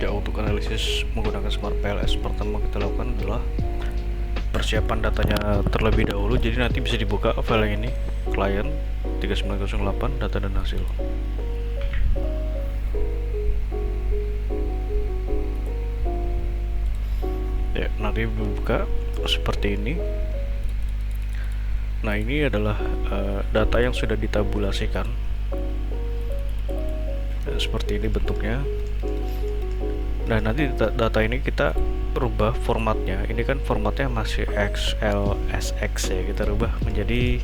Ya, untuk analisis menggunakan Smart PLS, pertama kita lakukan adalah persiapan datanya terlebih dahulu. Jadi nanti bisa dibuka file yang ini, client 3908 data dan hasil. Ya, nanti dibuka seperti ini. Nah, ini adalah data yang sudah ditabulasikan. Seperti ini bentuknya. Nah, nanti data ini kita rubah formatnya. Ini kan formatnya masih XLSX ya, kita rubah menjadi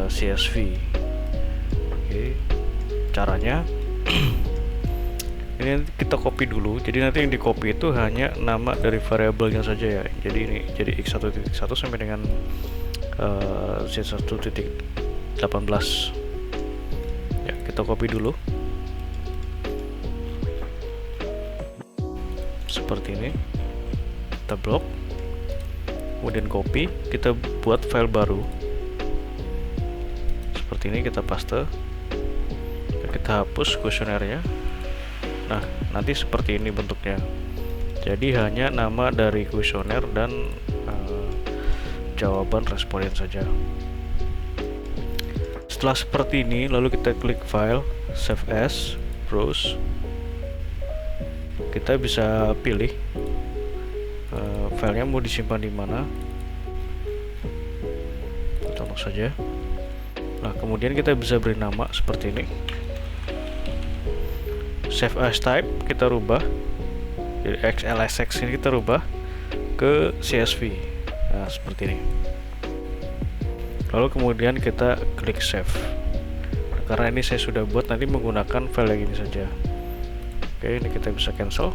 CSV. Oke, caranya ini kita copy dulu. Jadi nanti yang di copy itu hanya nama dari variabelnya saja ya. Jadi ini jadi x1.1 sampai dengan z1.18 ya, kita copy dulu seperti ini, kita blok, kemudian copy, kita buat file baru seperti ini, kita paste, kita hapus kuesionernya. Nah, nanti seperti ini bentuknya. Jadi hanya nama dari kuesioner dan jawaban responden saja. Setelah seperti ini, lalu kita klik file, save as, browse. Kita bisa pilih filenya mau disimpan di mana. Contoh saja. Nah, kemudian kita bisa beri nama seperti ini. Save as type kita rubah, jadi XLSX ini kita rubah ke CSV. Nah, seperti ini. Lalu kemudian kita klik save. Nah, karena ini saya sudah buat, nanti menggunakan file yang ini saja. Oke, ini kita bisa cancel.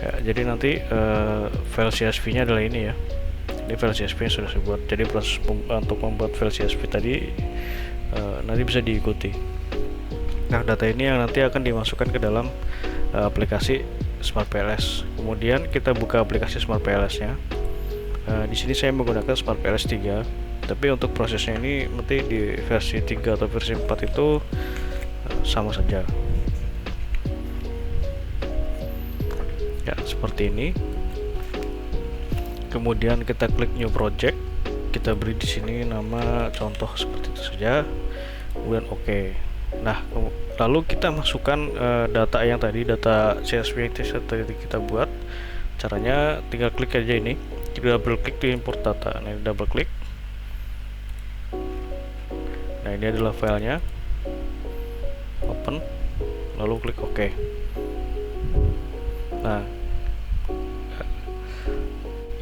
Ya, jadi nanti file CSV-nya adalah ini ya. Ini file CSV yang sudah saya buat. Jadi proses untuk membuat file CSV tadi nanti bisa diikuti. Nah, data ini yang nanti akan dimasukkan ke dalam aplikasi Smart PLS. Kemudian kita buka aplikasi Smart PLS-nya. Di sini saya menggunakan Smart PLS 3, tapi untuk prosesnya ini nanti di versi 3 atau versi 4 itu sama saja. Ya, seperti ini. Kemudian kita klik new project. Kita beri di sini nama contoh seperti itu saja. Kemudian oke. Nah, lalu kita masukkan data yang tadi, data CSV yang tadi kita buat. Caranya tinggal klik aja ini, double klik di import data. Nah, double klik. Nah, ini adalah filenya. Open, lalu klik OK. Nah,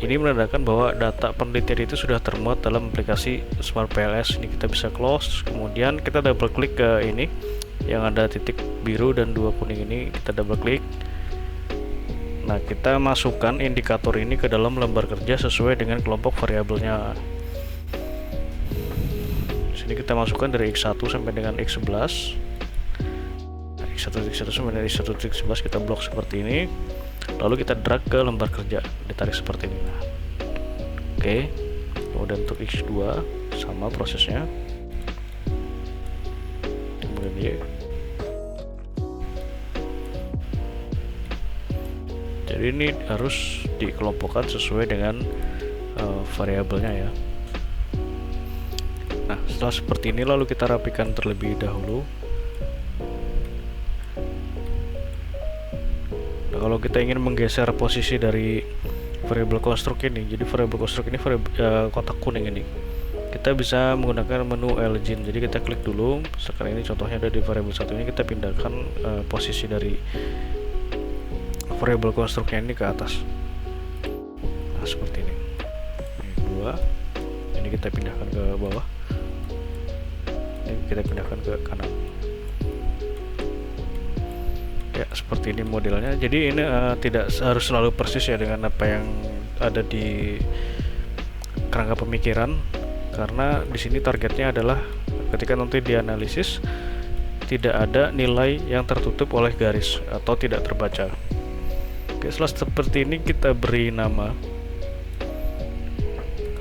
ini menandakan bahwa data penelitian itu sudah termuat dalam aplikasi Smart PLS. Ini kita bisa close, kemudian kita double klik ke ini yang ada titik biru dan 2 kuning ini, kita double klik. Nah, kita masukkan indikator ini ke dalam lembar kerja sesuai dengan kelompok variabelnya. Di sini kita masukkan dari x1 sampai dengan x11. x1 sampai dari 1.11 kita blok seperti ini, lalu kita drag ke lembar kerja, ditarik seperti ini. Nah, oke. Kemudian untuk x2 sama prosesnya, kemudian y. Jadi ini harus dikelompokkan sesuai dengan variabelnya ya. Nah, setelah seperti ini lalu kita rapikan terlebih dahulu. Nah, kalau kita ingin menggeser posisi dari variabel konstruk ini, jadi variabel konstruk ini kotak kuning ini, kita bisa menggunakan menu Login. Jadi kita klik dulu. Sekarang ini contohnya ada di variabel 1 ini, kita pindahkan posisi dari variabel konstruknya ini ke atas. Nah, seperti ini. Ini 2. Ini kita pindahkan ke bawah. Ini kita pindahkan ke kanan. Ya, seperti ini modelnya. Jadi ini tidak harus selalu persis ya dengan apa yang ada di kerangka pemikiran, karena di sini targetnya adalah ketika nanti dianalisis tidak ada nilai yang tertutup oleh garis atau tidak terbaca. Oke, setelah seperti ini kita beri nama.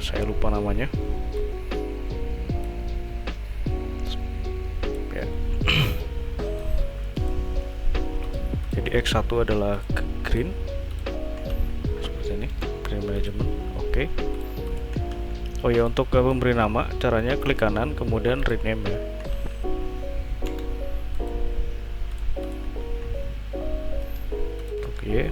Saya lupa namanya. Ya. Jadi X1 adalah green seperti ini, green management. Oke. Oh ya, untuk memberi nama caranya klik kanan kemudian rename ya. Oke.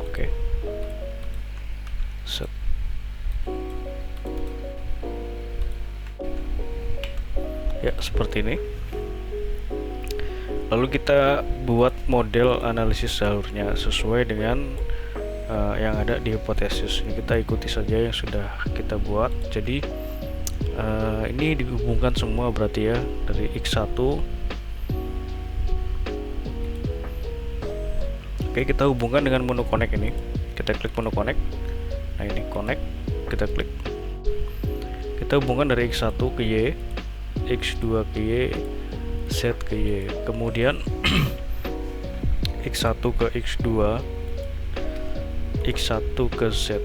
Oke. Set. Ya, seperti ini. Lalu kita buat model analisis jalurnya sesuai dengan yang ada di hipotesis. Ini kita ikuti saja yang sudah kita buat. Jadi ini dihubungkan semua berarti ya, dari X1. Oke, kita hubungkan dengan menu connect ini. Kita klik menu connect. Nah, ini connect, kita klik. Kita hubungkan dari X1 ke Y, X2 ke Y, Z ke Y, kemudian X1 ke X2, X1 ke Z,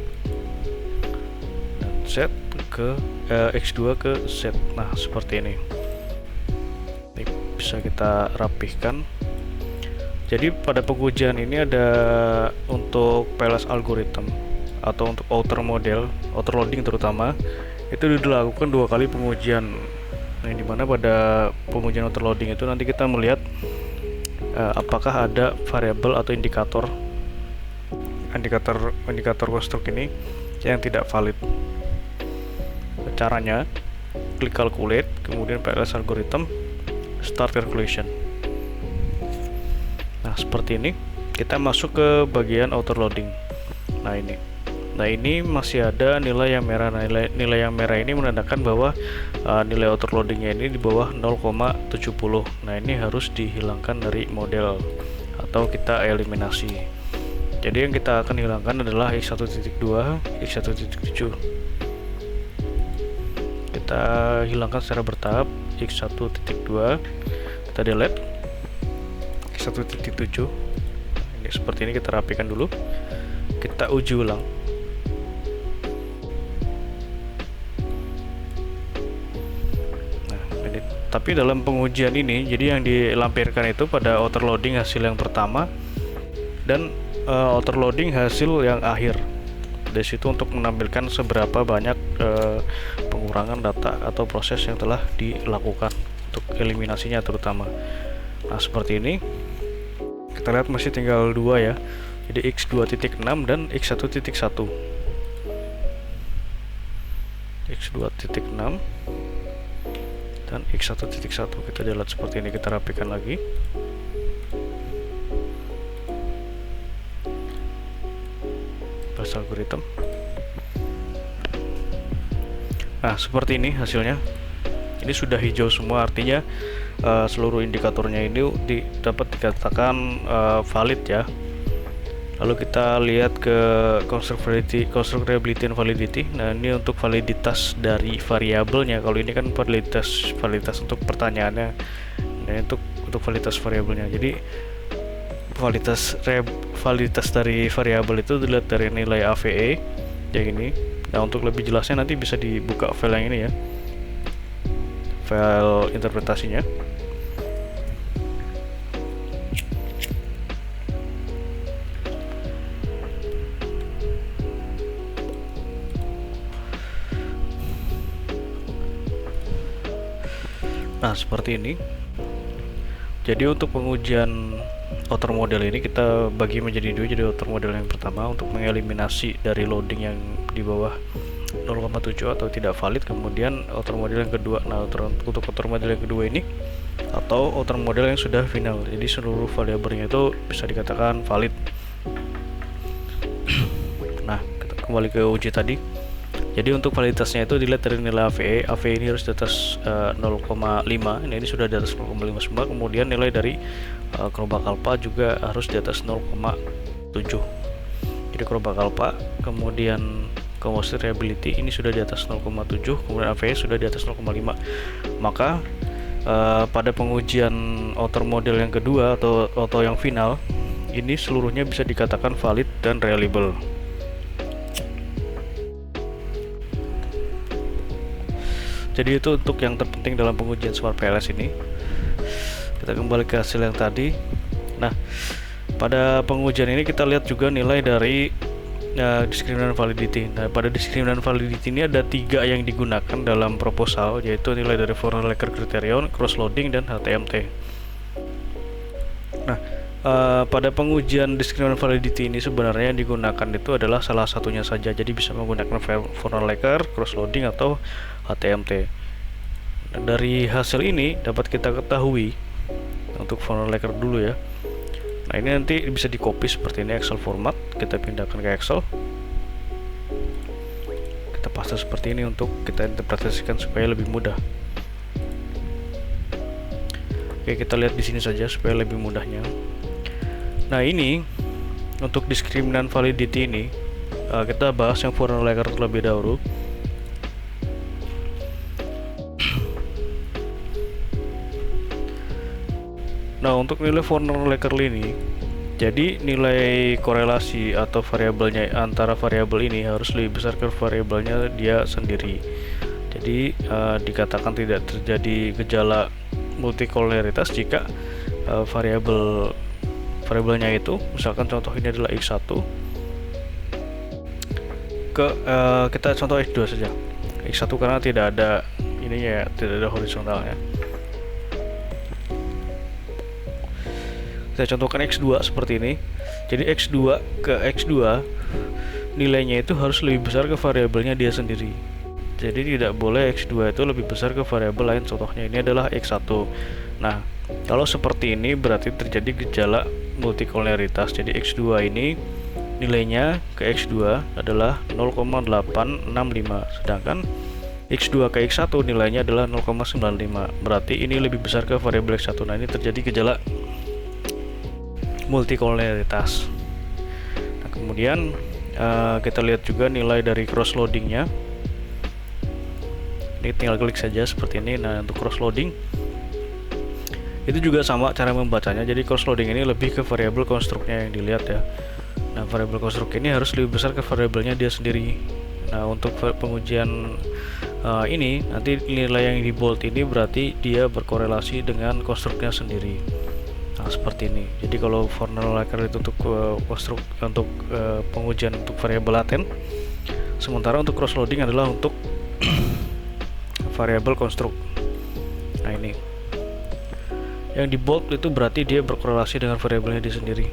dan Z ke X2 ke Z. Nah, seperti ini. Ini bisa kita rapihkan. Jadi pada pengujian ini ada untuk PLS algorithm atau untuk outer model, outer loading terutama, itu dilakukan 2 kali pengujian. Nah, dimana pada pengujian outer loading itu nanti kita melihat apakah ada variabel atau indikator konstruk ini yang tidak valid. Caranya klik calculate, kemudian PLS algorithm, start calculation. Nah, seperti ini. Kita masuk ke bagian outer loading. Nah ini masih ada nilai yang merah. Nilai yang merah ini menandakan bahwa nilai outer loadingnya ini di bawah 0,70. Nah, ini harus dihilangkan dari model atau kita eliminasi. Jadi yang kita akan hilangkan adalah X1.2, X1.7. Kita hilangkan secara bertahap. X1.2 kita delete, X1.7. Ini seperti ini, kita rapikan dulu. Kita uji ulang. Tapi dalam pengujian ini, jadi yang dilampirkan itu pada outer loading hasil yang pertama dan outer loading hasil yang akhir. Dari situ untuk menampilkan seberapa banyak pengurangan data atau proses yang telah dilakukan untuk eliminasinya terutama. Nah, seperti ini. Kita lihat masih tinggal 2 ya. Jadi X2.6 dan X1.1. X2.6 dan X1.1 kita lihat seperti ini. Kita rapikan lagi. Plus algorithm. Nah, seperti ini hasilnya. Ini sudah hijau semua, artinya seluruh indikatornya ini dapat dikatakan valid ya. Lalu kita lihat ke constructability and validity. Nah, ini untuk validitas dari variabelnya. Kalau ini kan validitas untuk pertanyaannya. Nah, untuk validitas variabelnya. Jadi validitas dari variabel itu dilihat dari nilai AVE yang ini. Nah, untuk lebih jelasnya nanti bisa dibuka file yang ini ya. File interpretasinya. Nah, seperti ini. Jadi untuk pengujian outer model ini kita bagi menjadi 2. Jadi outer model yang pertama untuk mengeliminasi dari loading yang di bawah 0,7 atau tidak valid. Kemudian outer model yang kedua. Nah, untuk outer model yang kedua ini atau outer model yang sudah final. Jadi seluruh variabelnya itu bisa dikatakan valid. Nah, kita kembali ke uji tadi. Jadi untuk validitasnya itu dilihat dari nilai AVE. AVE ini harus di atas 0,5. Ini sudah di atas 0,5 semua. Kemudian nilai dari kelompok alpha juga harus di atas 0,7. Jadi kelompok alpha, kemudian constructability ini sudah di atas 0,7, kemudian AVE sudah di atas 0,5. Maka pada pengujian outer model yang kedua atau yang final, ini seluruhnya bisa dikatakan valid dan reliable. Jadi itu untuk yang terpenting dalam pengujian Smart PLS ini. Kita kembali ke hasil yang tadi. Nah, pada pengujian ini kita lihat juga nilai dari discriminant validity. Nah, pada discriminant validity ini ada 3 yang digunakan dalam proposal, yaitu nilai dari Forner-Lecker criterion, cross loading, dan HTMT. Nah, pada pengujian discriminant validity ini sebenarnya yang digunakan itu adalah salah satunya saja, jadi bisa menggunakan Forner-Lecker, cross loading, atau HTMT. Nah, dari hasil ini dapat kita ketahui untuk Forner-Lecker dulu ya. Nah, ini nanti bisa di copy seperti ini Excel format, kita pindahkan ke Excel, kita paste seperti ini untuk kita interpretasikan supaya lebih mudah. Oke, kita lihat di sini saja supaya lebih mudahnya. Nah, ini untuk discriminant validity ini kita bahas yang Forner-Lecker terlebih dahulu. Nah, untuk nilai Forner-Lecker ini, jadi nilai korelasi atau variabelnya antara variabel ini harus lebih besar ke variabelnya dia sendiri. Jadi dikatakan tidak terjadi gejala multikoleritas jika variabelnya itu, misalkan contoh ini adalah x1 kita contoh x2 saja. X1 karena tidak ada ininya ya, tidak ada horizontalnya. Kita contohkan X2 seperti ini. Jadi X2 ke X2 nilainya itu harus lebih besar ke variabelnya dia sendiri. Jadi tidak boleh X2 itu lebih besar ke variabel lain. Contohnya ini adalah X1. Nah, kalau seperti ini berarti terjadi gejala multikoleritas. Jadi X2 ini nilainya ke X2 adalah 0,865, sedangkan X2 ke X1 nilainya adalah 0,95. Berarti ini lebih besar ke variabel X1. Nah, ini terjadi gejala multikoleritas. Nah, kemudian kita lihat juga nilai dari cross loadingnya. Ini tinggal klik saja seperti ini. Nah, untuk cross loading itu juga sama cara membacanya. Jadi cross loading ini lebih ke variabel konstruknya yang dilihat ya. Nah, variabel konstruk ini harus lebih besar ke variabelnya dia sendiri. Nah, untuk pengujian ini nanti nilai yang di bold ini berarti dia berkorelasi dengan konstruknya sendiri. Nah, seperti ini. Jadi kalau Forner-Lecker itu untuk pengujian untuk variabel laten, sementara untuk cross loading adalah untuk variabel konstruk. Nah, ini yang di bold itu berarti dia berkorelasi dengan variabelnya dia sendiri.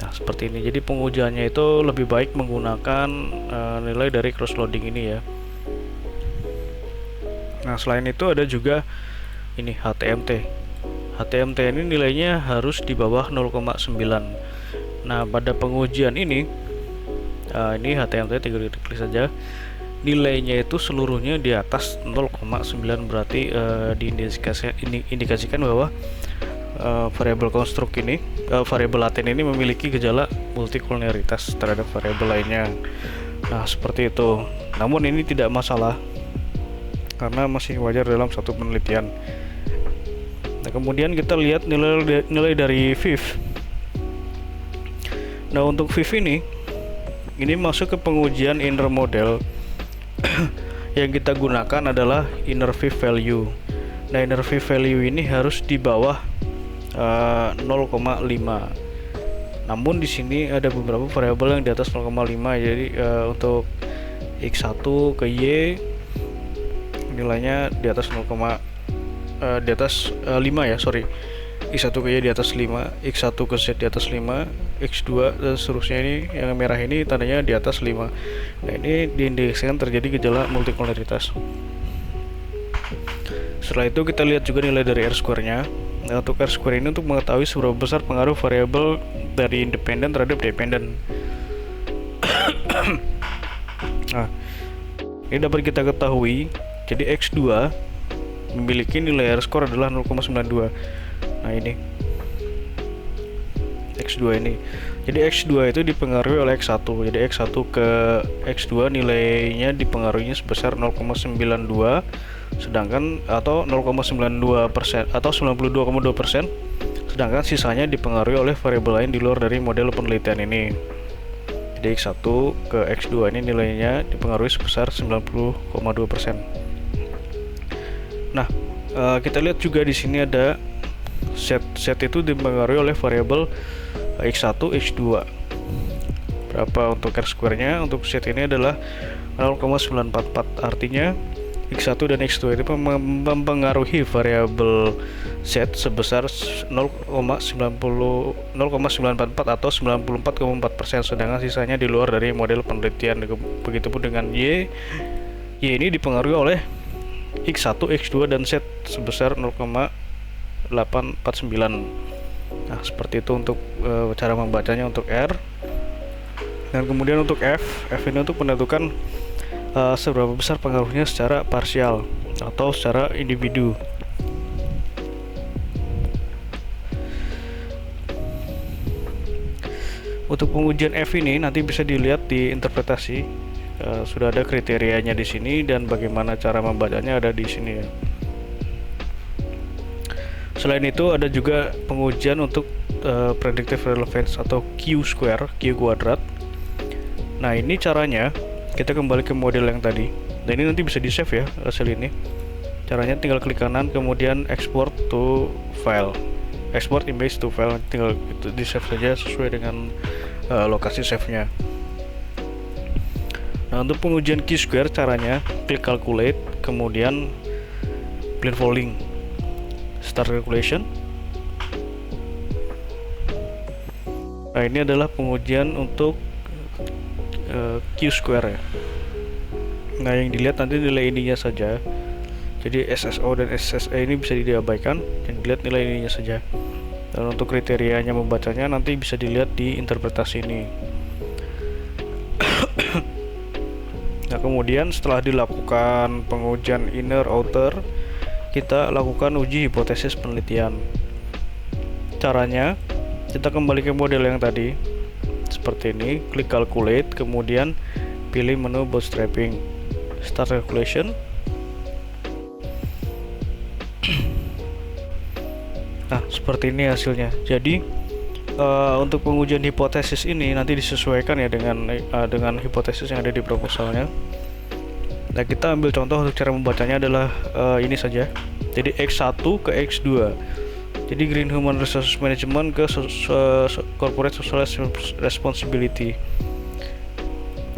Nah, seperti ini. Jadi pengujiannya itu lebih baik menggunakan nilai dari cross loading ini ya. Nah, selain itu ada juga ini HTMT. HTMT ini nilainya harus di bawah 0,9. Nah, pada pengujian ini HTMT tinggal diklik saja, nilainya itu seluruhnya di atas 0,9, berarti diindikasikan bahwa variabel konstruk ini, variabel laten ini memiliki gejala multikoleritas terhadap variabel lainnya. Nah, seperti itu. Namun ini tidak masalah karena masih wajar dalam satu penelitian. Nah, kemudian kita lihat nilai dari VIF. Nah, untuk VIF ini masuk ke pengujian inner model. Yang kita gunakan adalah inner VIF value. Nah, inner VIF value ini harus di bawah 0,5. Namun di sini ada beberapa variabel yang di atas 0,5. Jadi untuk X1 ke Y nilainya di atas 5 ya, sorry. X1 ke Y di atas 5, X1 ke Z di atas 5, X2 dan seterusnya. Ini yang merah ini tandanya di atas 5. Nah, ini diindikasikan terjadi gejala multikoleritas. Setelah itu kita lihat juga nilai dari R-square-nya. Nah, untuk R-square ini untuk mengetahui seberapa besar pengaruh variabel dari independen terhadap dependen. Nah, ini dapat kita ketahui. Jadi X2 memiliki nilai R-score adalah 0,92. Nah, ini X2 ini. Jadi X2 itu dipengaruhi oleh X1. Jadi X1 ke X2 nilainya dipengaruhinya sebesar 0,92, sedangkan atau 0,92% atau 92,2%, sedangkan sisanya dipengaruhi oleh variabel lain di luar dari model penelitian ini. Jadi X1 ke X2 ini nilainya dipengaruhi sebesar 90,2%. Nah, kita lihat juga di sini ada set itu dipengaruhi oleh variabel x1, x2. Berapa untuk R2-nya? Untuk set ini adalah 0,944. Artinya x1 dan x2 itu mempengaruhi variabel set sebesar 0,944 atau 94,4%, sedangkan sisanya di luar dari model penelitian. Begitupun dengan y ini dipengaruhi oleh x1, x2 dan set sebesar 0,849. Nah, seperti itu untuk cara membacanya untuk R. Dan kemudian untuk F ini untuk menentukan seberapa besar pengaruhnya secara parsial atau secara individu. Untuk pengujian F ini nanti bisa dilihat di interpretasi, sudah ada kriterianya di sini dan bagaimana cara membacanya ada di sini ya. Selain itu ada juga pengujian untuk predictive relevance atau Q kuadrat. Nah, ini caranya kita kembali ke model yang tadi. Nah, ini nanti bisa di save ya hasil ini. Caranya tinggal klik kanan kemudian export to file, export image to file, tinggal itu di save saja sesuai dengan lokasi save-nya. Nah, untuk pengujian Q-square caranya klik calculate kemudian blindfolding, start calculation. Nah, ini adalah pengujian untuk Q-square ya. Nah, yang dilihat nanti nilai ininya saja. Jadi SSO dan SSE ini bisa diabaikan dan dilihat nilai ininya saja. Dan untuk kriterianya membacanya nanti bisa dilihat di interpretasi ini. Nah, kemudian setelah dilakukan pengujian inner outer, kita lakukan uji hipotesis penelitian. Caranya kita kembali ke model yang tadi seperti ini, klik calculate kemudian pilih menu bootstrapping, start calculation. Nah, seperti ini hasilnya. Jadi untuk pengujian hipotesis ini nanti disesuaikan ya dengan hipotesis yang ada di proposalnya. Nah, kita ambil contoh untuk cara membacanya adalah ini saja. Jadi X1 ke X2. Jadi Green Human Resources Management ke Corporate Social Responsibility.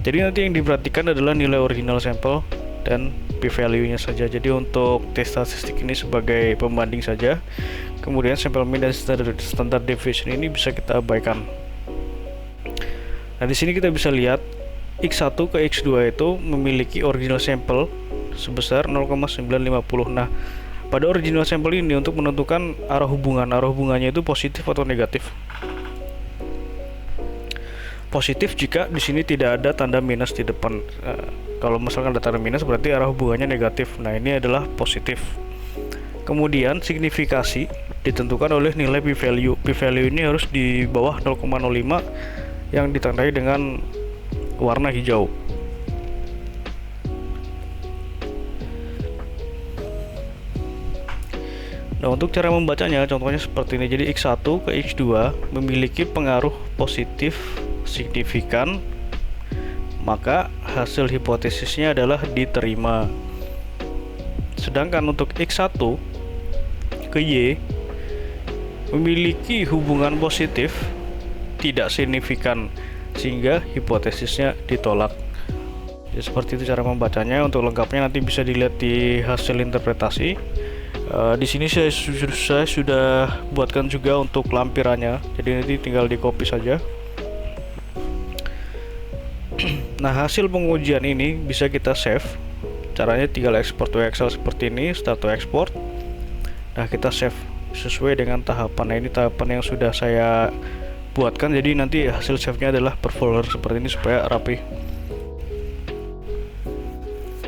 Jadi nanti yang diperhatikan adalah nilai original sampel dan p-value-nya saja. Jadi untuk tes statistik ini sebagai pembanding saja. Kemudian sampel mean dan standard deviation ini bisa kita abaikan. Nah, di sini kita bisa lihat X1 ke X2 itu memiliki original sampel sebesar 0,950. Nah, pada original sampel ini untuk menentukan arah hubungannya itu positif atau negatif. Positif jika di sini tidak ada tanda minus di depan. Kalau misalkan ada tanda minus berarti arah hubungannya negatif. Nah, ini adalah positif. Kemudian signifikasi ditentukan oleh nilai p-value. P-value ini harus di bawah 0,05 yang ditandai dengan warna hijau. Nah, untuk cara membacanya contohnya seperti ini. Jadi X1 ke X2 memiliki pengaruh positif signifikan, maka hasil hipotesisnya adalah diterima. Sedangkan untuk X1 ke Y memiliki hubungan positif tidak signifikan sehingga hipotesisnya ditolak. Jadi seperti itu cara membacanya. Untuk lengkapnya nanti bisa dilihat di hasil interpretasi. Di sini saya sudah buatkan juga untuk lampirannya, jadi nanti tinggal di copy saja. Nah, hasil pengujian ini bisa kita save. Caranya tinggal export to Excel seperti ini, start to export. Nah, kita save sesuai dengan tahapan. Nah, ini tahapan yang sudah saya buatkan, jadi nanti hasil save-nya adalah per folder seperti ini supaya rapi.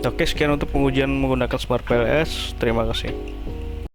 Oke, sekian untuk pengujian menggunakan Smart PLS. Terima kasih.